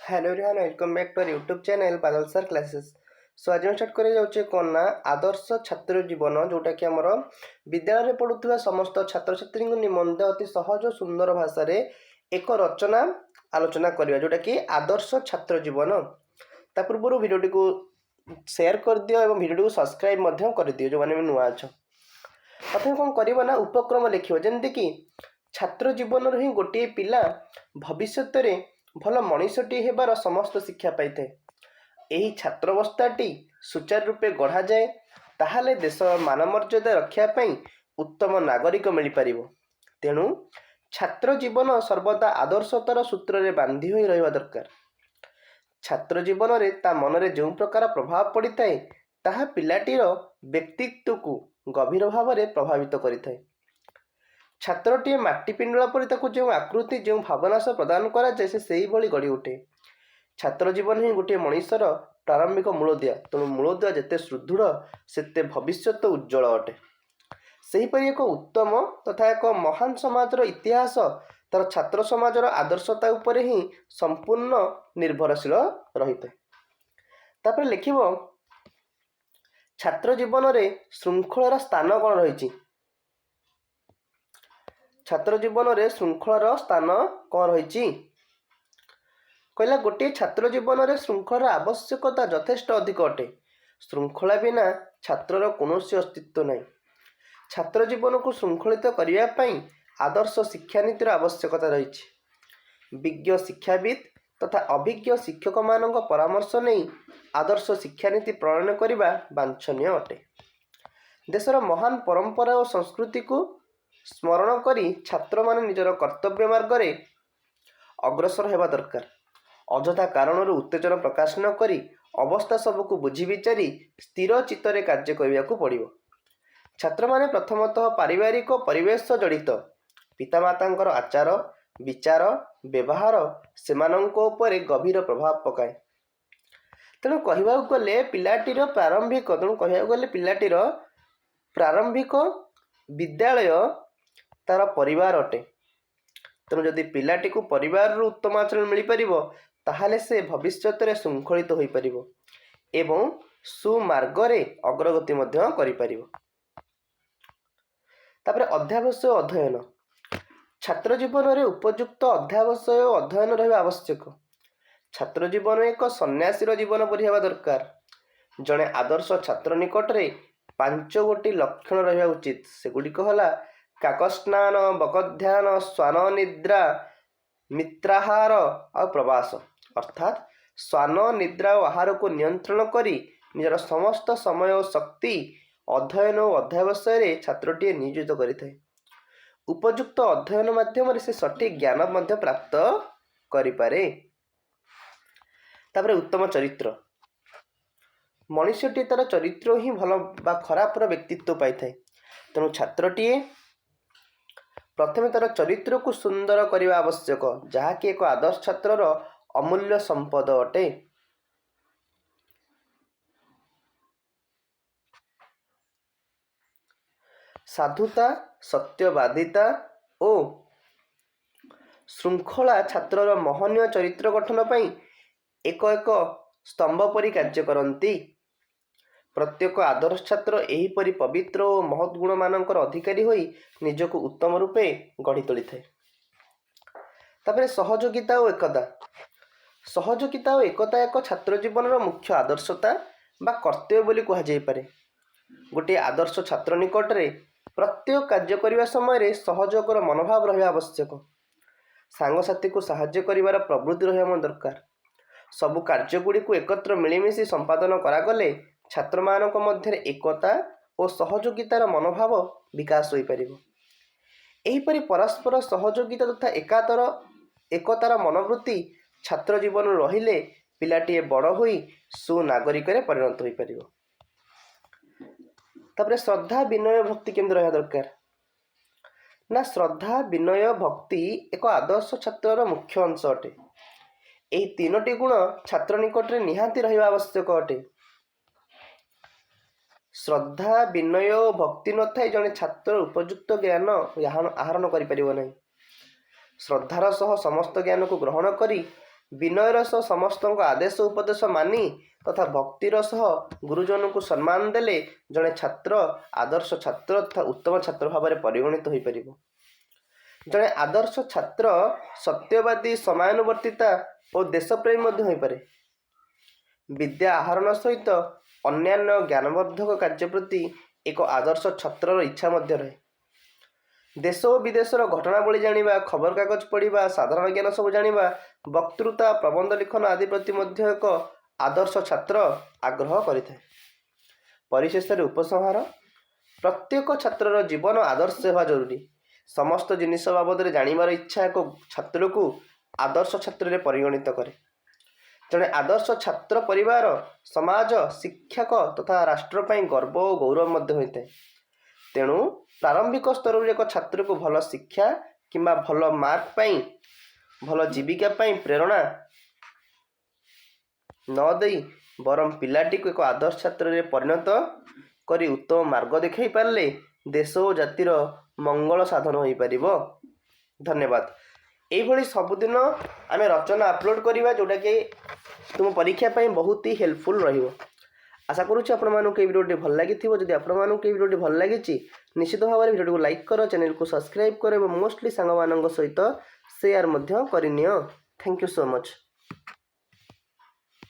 Hello everyone, welcome back to our YouTube channel Badal sir classes. So आज start कर जाऊँ कौन ना आदर्श छात्र जीवन, जोटा कि आमर विद्यालय पढ़ुवा समस्त छात्र छात्री निमंते अति सहज और सुंदर भाषा रे एक रचना आलोचना करवा, जोटा कि आदर्श छात्र जीवन। ता पूर्व भिडियोटी को शेयर कर दियो और भिडियो को सब्सक्राइब कर दियो जो मैंने नुआ अच्छ। प्रथम कौन करना ना उपक्रम लिख जमी कि छात्र जीवन ही गोटे पिला भविष्य में भल मनीषटी हेबार समस्त शिक्षा पाई थाए। यही छात्रावस्थाटी सुचारू रूपे गढ़ा जाए ताहले देश मानमर्यादा रक्षापी उत्तम नागरिक मिल पार। तेणु छात्र जीवन सर्वदा आदर्शतार सूत्र में बांधी हो रहा दरकार। छात्र जीवन में ता मन में जो प्रकार प्रभाव पड़ी थाए ताहा पिलाटीर व्यक्तित्व को गभीर भाव में प्रभावित करिथाए। छात्रटीए माटी पिंडुला परि ताकू जो आकृति जो भावना सह प्रदान करा जाए से भली गढ़ी उठे। छात्र जीवन ही गोटे मनीषर प्रारंभिक मूलदुआ। तेणु मूलदुआ जिते सुदृढ़ सेते भविष्यत उज्जवल अटे। सेहीपरि एक उत्तम तथा एक महान समाजर इतिहास तार छात्र समाजर आदर्शता उपरे ही संपूर्ण निर्भरशील रही है। तापर लिखिब छात्र जीवन में श्रृंखलार स्थान कौन रही। छात्र जीवन में श्रृंखलार स्थान कौन रही कहला गोटे छात्र जीवन में श्रृंखलार आवश्यकता यथेष्ट अधिक अटे। श्रृंखला बिना छात्रर कौनसी अस्तित्व नहीं। छात्र जीवन को श्रृंखलित करने आदर्श शिक्षानीतिर आवश्यकता रही। विज्ञ शिक्षाविद तथा अभिज्ञ शिक्षक मान परामर्श नहीं आदर्श शिक्षानीति प्रणयन करने वांछनीय अटे। देशर महान परंपरा और संस्कृति को स्मरण करी छात्र माने निजर कर्तव्य मार्ग रे अग्रसर हेबा दरकार। अजथा कारण उत्तेजन प्रकाश न करी अवस्था सबको बुझी विचारी स्थिर चित्तरे कार्य करने को पड़िबो। छात्र माने प्रथमतः पारिवारिक परिवेश जड़ित पितामातांकर आचार विचार व्यवहार सेमानंको उपरे गभीर प्रभाव पकाए। तेणु कहवा गले पिलाटीर प्रारंभिक विद्यालय तार परिवार अटे। तेणु जदि पिलाटी को परिवार उत्तम आचरण मिल पार ताहले से भविष्य में श्रृंखलित हो पार एवं सुमार्गरे अग्रगति करि पारिबो। तापर अध्यावसाय अध्ययन। छात्र जीवन में उपयुक्त अध्यावसाय अध्ययन रहा आवश्यक। छात्र जीवन एक सन्यासीर जीवन परि हेबा दरकार। जड़े आदर्श छात्र निकट में 5 गोटी लक्षण रहा उचित। सेगुड़िक है काकस्नान बकध्यान श्वान निद्रा मित्राहार और प्रवास। अर्थात श्वान निद्रा और आहार को नियंत्रण करी निजर समस्त समय और शक्ति अध्ययन और अध्यावसाय छात्रटी नियोजित करिथाए। उपयुक्त अध्ययन माध्यम से सठिक ज्ञान प्राप्त करिपारे। तापर उत्तम चरित्र। मनुष्यटी तार चरित्र ही भल बा खराबर व्यक्तित्व पाई थाए। तेणु छात्रटीए प्रथम तार चरित्र को सुंदर करने आवश्यक, जहाँकि एक आदर्श छात्रर अमूल्य संपद अटे। साधुता सत्यवादिता और श्रृंखला छात्रर महनीय चरित्र गठन पाई एक एक स्तंभ परि कार्य करती। प्रत्येक आदर्श छात्र एहीपरि पवित्र और महत् गुण मानकर अधिकारी होई निजको उत्तम रूपे गढ़ी तोली थाए। तापर सहयोगिता और एकता। सहयोगिता और एकता एक छात्र जीवन मुख्य आदर्शता बा कर्तव्य बोली कहा जाई पारे। गोटे आदर्श छात्र निकट रे प्रत्येक कार्य करने समय सहयोगर मनोभाव रहा आवश्यक। सांगसाथी को साहाय्य करिवार प्रवृत्ति रहा दरकार। सबु कार्यगुड़ी को एकत्र मिलमिशि संपादन करागले छात्र मानक मध्य एकता और सहयोगितार मनोभाव विकास हो पार। एहीपरि परस्पर सहयोगिता तथा एकतार मनोवृत्ति छात्र जीवन रहिले पिलाटीए बड़ होई सुनागरिक परिणत हो पार। तापर श्रद्धा विनय भक्ति केमती रहा दरकार ना। श्रद्धा विनय भक्ति एक आदर्श छात्रर मुख्य अंश अटे। यही 3टी गुण छात्र निकट में निहाती रहा आवश्यक अटे। श्रद्धा विनय और भक्ति न थाई जड़े छात्र उपयुक्त ज्ञान आहरण कर। श्रद्धार सह समस्त ज्ञान को ग्रहण करी विनयर सह समस्त आदेश उपदेश मानि तथा भक्तिर सह गुरुजन को सम्मान देले जड़े छात्र आदर्श छात्र तथा उत्तम छात्र भाव में परिगणित हो पार। जड़े आदर्श छात्र सत्यवादी समयानुवर्तिता और देशप्रेमी हो पारे। विद्या आहरण सहित अन्यान्य ज्ञानवर्धक कार्य प्रति एक आदर्श छात्र इच्छा मध्य रहे। देश और विदेशर घटनावली जानिबा, खबर कागज पढ़ा, साधारण ज्ञान सब जानिबा, वक्तृता प्रबंध लिखन आदि प्रति मध्य एक आदर्श छात्र आग्रह करिଥାଏ। परिशेष उपसंहार, प्रत्येक छात्रर जीवन आदर्श होगा जरूरी। समस्त जिनिस बाबद जानिबार इच्छा एक छात्र को आदर्श छात्र रे परिगणित करे। जड़े आदर्श छात्र परिवार, समाज, शिक्षक तथा राष्ट्र ପାଇଁ गर्व और गौरव मध्य होता है। तेणु प्रारंभिक स्तर एक छात्र को भल शिक्षा किंबा भल मार्क पाई, भल जीविका पाई प्रेरणा न देई बरम पिलाटी को एक आदर्श छात्र रे परिणत करी उत्तम मार्ग देखाई पारले देश और जातिर मंगल साधन हो पारिबो। धन्यवाद। यही सबुदिन आम रचना अपलोड करवा जोटा कि तुम परीक्षा पाई बहुत ही हेल्पफुल रहिबो। आशा करुच्ची आपण मानक भिडियोटी भल लगी। जदि आपण मानक भिडियोटी भल लगी निश्चित भाव में भिडियो को लाइक कर, चैनल को सब्सक्राइब कर और मोस्टली सांग मान सहित शेयर करनियो। Thank you so much.